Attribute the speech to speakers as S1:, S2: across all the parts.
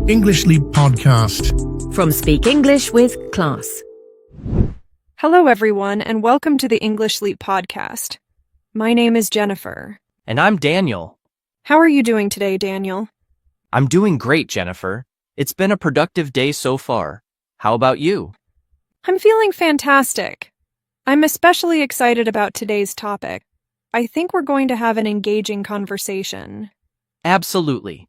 S1: English Leap Podcast.
S2: From Speak English with Class.
S3: Hello, everyone, and welcome to the English Leap Podcast. My name is Jennifer.
S4: And I'm Daniel.
S3: How are you doing today, Daniel?
S4: I'm doing great, Jennifer. It's been a productive day so far. How about you?
S3: I'm feeling fantastic. I'm especially excited about today's topic. I think we're going to have an engaging conversation.
S4: Absolutely.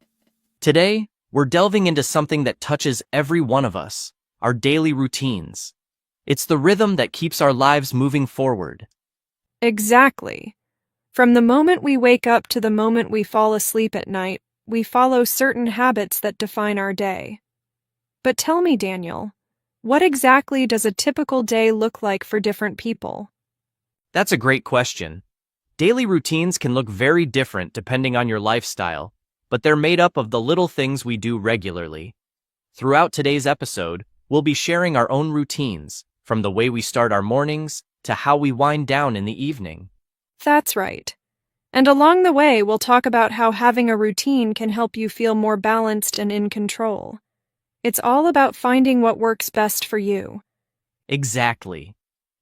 S4: Today, we're delving into something that touches every one of us, our daily routines. It's the rhythm that keeps our lives moving forward.
S3: Exactly. From the moment we wake up to the moment we fall asleep at night, we follow certain habits that define our day. But tell me, Daniel, what exactly does a typical day look like for different people?
S4: That's a great question. Daily routines can look very different depending on your lifestyle, but they're made up of the little things we do regularly. Throughout today's episode, we'll be sharing our own routines, from the way we start our mornings to how we wind down in the evening.
S3: That's right. And along the way, we'll talk about how having a routine can help you feel more balanced and in control. It's all about finding what works best for you.
S4: Exactly.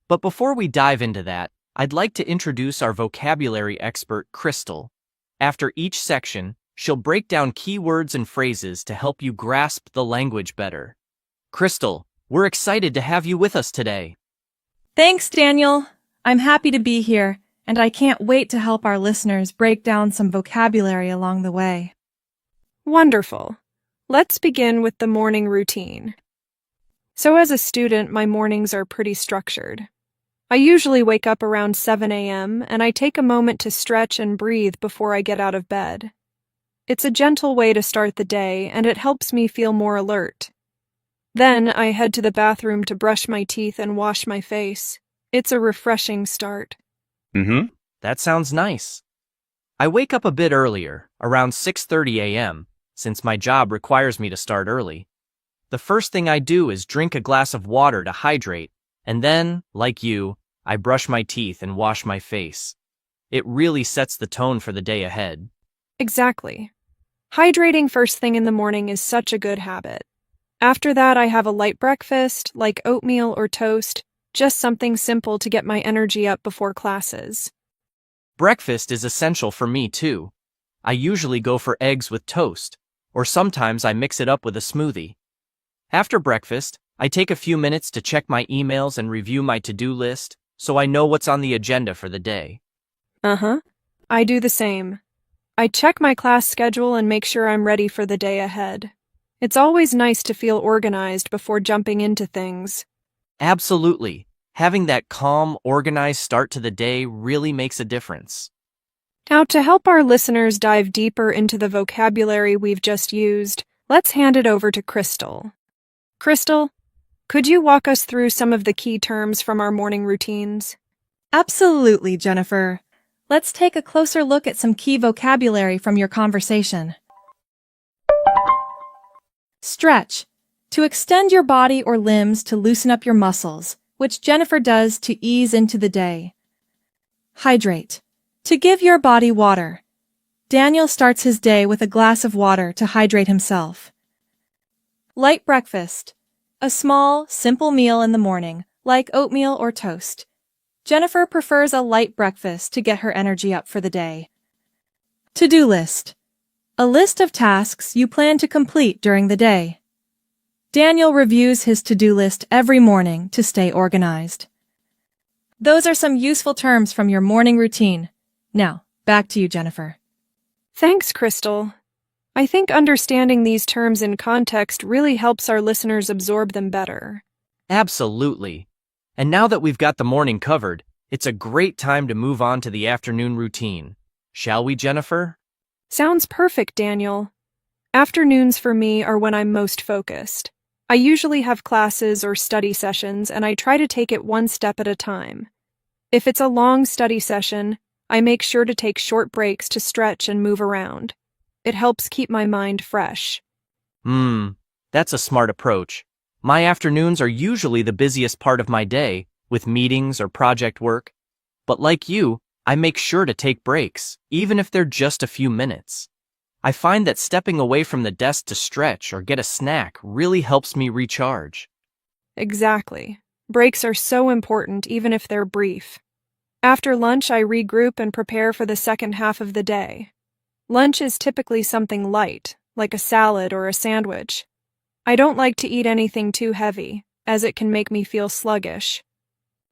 S4: But before we dive into that, I'd like to introduce our vocabulary expert, Krystal. After each section, she'll break down key words and phrases to help you grasp the language better. Krystal, we're excited to have you with us today.
S5: Thanks, Daniel. I'm happy to be here, and I can't wait to help our listeners break down some vocabulary along the way.
S3: Wonderful. Let's begin with the morning routine. So as a student, my mornings are pretty structured. I usually wake up around 7 a.m., and I take a moment to stretch and breathe before I get out of bed. It's a gentle way to start the day, and it helps me feel more alert. Then I head to the bathroom to brush my teeth and wash my face. It's a refreshing start.
S4: That sounds nice. I wake up a bit earlier, around 6:30 a.m., since my job requires me to start early. The first thing I do is drink a glass of water to hydrate, and then, like you, I brush my teeth and wash my face. It really sets the tone for the day ahead.
S3: Exactly. Hydrating first thing in the morning is such a good habit. After that, I have a light breakfast, like oatmeal or toast, just something simple to get my energy up before classes.
S4: Breakfast is essential for me, too. I usually go for eggs with toast, or sometimes I mix it up with a smoothie. After breakfast, I take a few minutes to check my emails and review my to-do list, so I know what's on the agenda for the day.
S3: I do the same. I check my class schedule and make sure I'm ready for the day ahead. It's always nice to feel organized before jumping into things.
S4: Absolutely. Having that calm, organized start to the day really makes a difference.
S3: Now, to help our listeners dive deeper into the vocabulary we've just used, let's hand it over to Krystal. Krystal, could you walk us through some of the key terms from our morning routines?
S5: Absolutely, Jennifer. Let's take a closer look at some key vocabulary from your conversation. Stretch. To extend your body or limbs to loosen up your muscles, which Jennifer does to ease into the day. Hydrate. To give your body water. Daniel starts his day with a glass of water to hydrate himself. Light breakfast. A small, simple meal in the morning, like oatmeal or toast. Jennifer prefers a light breakfast to get her energy up for the day. To-do list. A list of tasks you plan to complete during the day. Daniel reviews his to-do list every morning to stay organized. Those are some useful terms from your morning routine. Now, back to you, Jennifer.
S3: Thanks, Krystal. I think understanding these terms in context really helps our listeners absorb them better.
S4: Absolutely. And now that we've got the morning covered, it's a great time to move on to the afternoon routine. Shall we, Jennifer?
S3: Sounds perfect, Daniel. Afternoons for me are when I'm most focused. I usually have classes or study sessions, and I try to take it one step at a time. If it's a long study session, I make sure to take short breaks to stretch and move around. It helps keep my mind fresh.
S4: That's a smart approach. My afternoons are usually the busiest part of my day, with meetings or project work. But like you, I make sure to take breaks, even if they're just a few minutes. I find that stepping away from the desk to stretch or get a snack really helps me recharge.
S3: Exactly. Breaks are so important even if they're brief. After lunch, I regroup and prepare for the second half of the day. Lunch is typically something light, like a salad or a sandwich. I don't like to eat anything too heavy, as it can make me feel sluggish.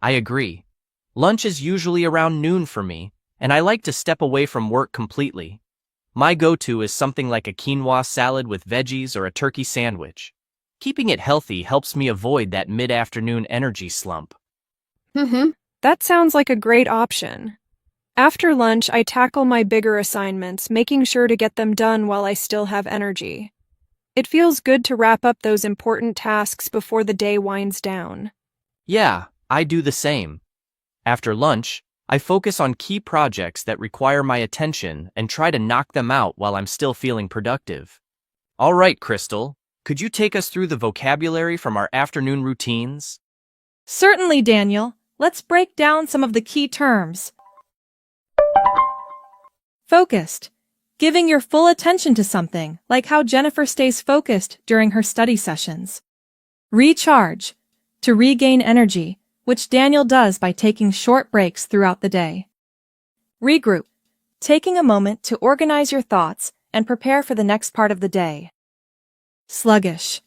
S4: I agree. Lunch is usually around noon for me, and I like to step away from work completely. My go-to is something like a quinoa salad with veggies or a turkey sandwich. Keeping it healthy helps me avoid that mid-afternoon energy slump.
S3: That sounds like a great option. After lunch, I tackle my bigger assignments, making sure to get them done while I still have energy. It feels good to wrap up those important tasks before the day winds down.
S4: Yeah, I do the same. After lunch, I focus on key projects that require my attention and try to knock them out while I'm still feeling productive. All right, Krystal, could you take us through the vocabulary from our afternoon routines?
S5: Certainly, Daniel. Let's break down some of the key terms. Focused. Giving your full attention to something, like how Jennifer stays focused during her study sessions. Recharge. To regain energy, which Daniel does by taking short breaks throughout the day. Regroup. Taking a moment to organize your thoughts and prepare for the next part of the day. Sluggish.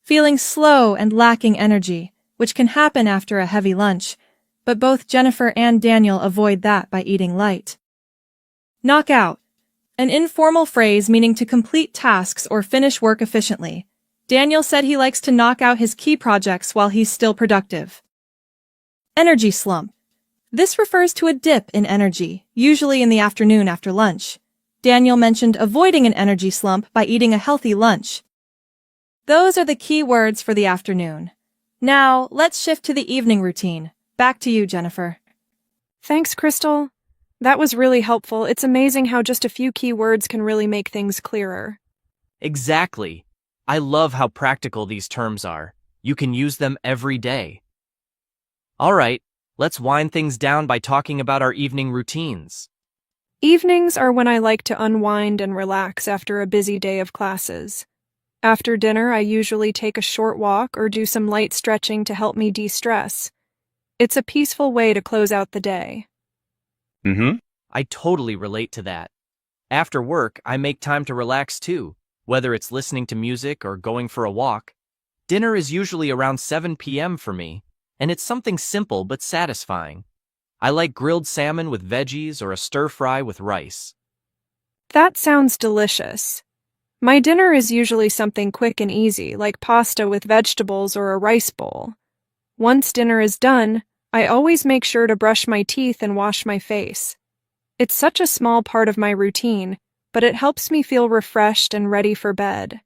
S5: Feeling slow and lacking energy, which can happen after a heavy lunch, but both Jennifer and Daniel avoid that by eating light. Knock out. An informal phrase meaning to complete tasks or finish work efficiently. Daniel said he likes to knock out his key projects while he's still productive. Energy slump. This refers to a dip in energy, usually in the afternoon after lunch. Daniel mentioned avoiding an energy slump by eating a healthy lunch. Those are the key words for the afternoon. Now, let's shift to the evening routine. Back to you, Jennifer.
S3: Thanks, Krystal. That was really helpful. It's amazing how just a few key words can really make things clearer.
S4: Exactly. I love how practical these terms are. You can use them every day. All right, let's wind things down by talking about our evening routines.
S3: Evenings are when I like to unwind and relax after a busy day of classes. After dinner, I usually take a short walk or do some light stretching to help me de-stress. It's a peaceful way to close out the day.
S4: I totally relate to that. After work, I make time to relax too, whether it's listening to music or going for a walk. Dinner is usually around 7 p.m. for me, and it's something simple but satisfying. I like grilled salmon with veggies or a stir-fry with rice.
S3: That sounds delicious. My dinner is usually something quick and easy, like pasta with vegetables or a rice bowl. Once dinner is done, I always make sure to brush my teeth and wash my face. It's such a small part of my routine, but it helps me feel refreshed and ready for bed.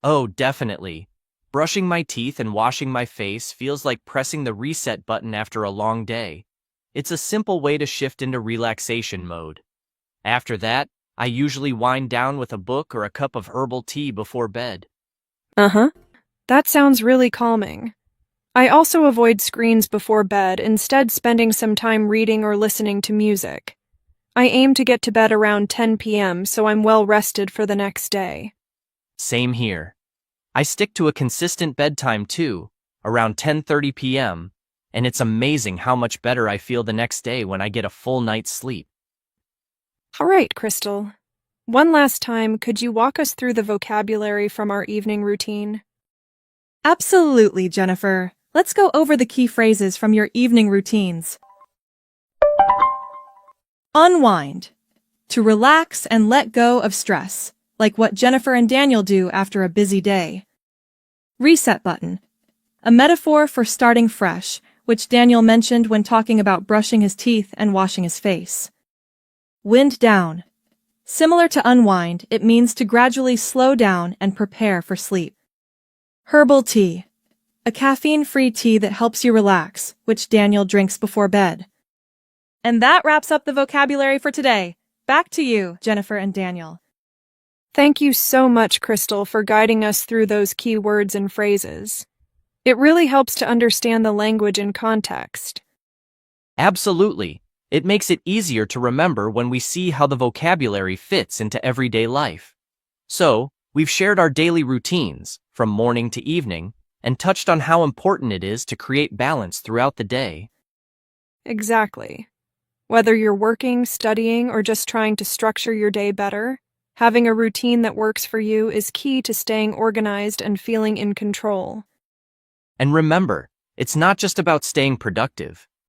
S4: Oh, definitely. Brushing my teeth and washing my face feels like pressing the reset button after a long day. It's a simple way to shift into relaxation mode. After that, I usually wind down with a book or a cup of herbal tea before bed.
S3: That sounds really calming. I also avoid screens before bed, instead spending some time reading or listening to music. I aim to get to bed around 10 p.m. so I'm well rested for the next day.
S4: Same here. I stick to a consistent bedtime too, around 10:30 p.m., and it's amazing how much better I feel the next day when I get a full night's sleep.
S3: All right, Krystal. One last time, could you walk us through the vocabulary from our evening routine?
S5: Absolutely, Jennifer. Let's go over the key phrases from your evening routines. Unwind. To relax and let go of stress, like what Jennifer and Daniel do after a busy day. Reset button. A metaphor for starting fresh, which Daniel mentioned when talking about brushing his teeth and washing his face. Wind down. Similar to unwind, it means to gradually slow down and prepare for sleep. Herbal tea. A caffeine-free tea that helps you relax, which Daniel drinks before bed. And that wraps up the vocabulary for today. Back to you, Jennifer and Daniel.
S3: Thank you so much, Krystal, for guiding us through those key words and phrases. It really helps to understand the language in context.
S4: Absolutely. It makes it easier to remember when we see how the vocabulary fits into everyday life. So, we've shared our daily routines, from morning to evening, and touched on how important it is to create balance throughout the day.
S3: Exactly. Whether you're working, studying, or just trying to structure your day better, having a routine that works for you is key to staying organized and feeling in control.
S4: And remember, it's not just about staying productive,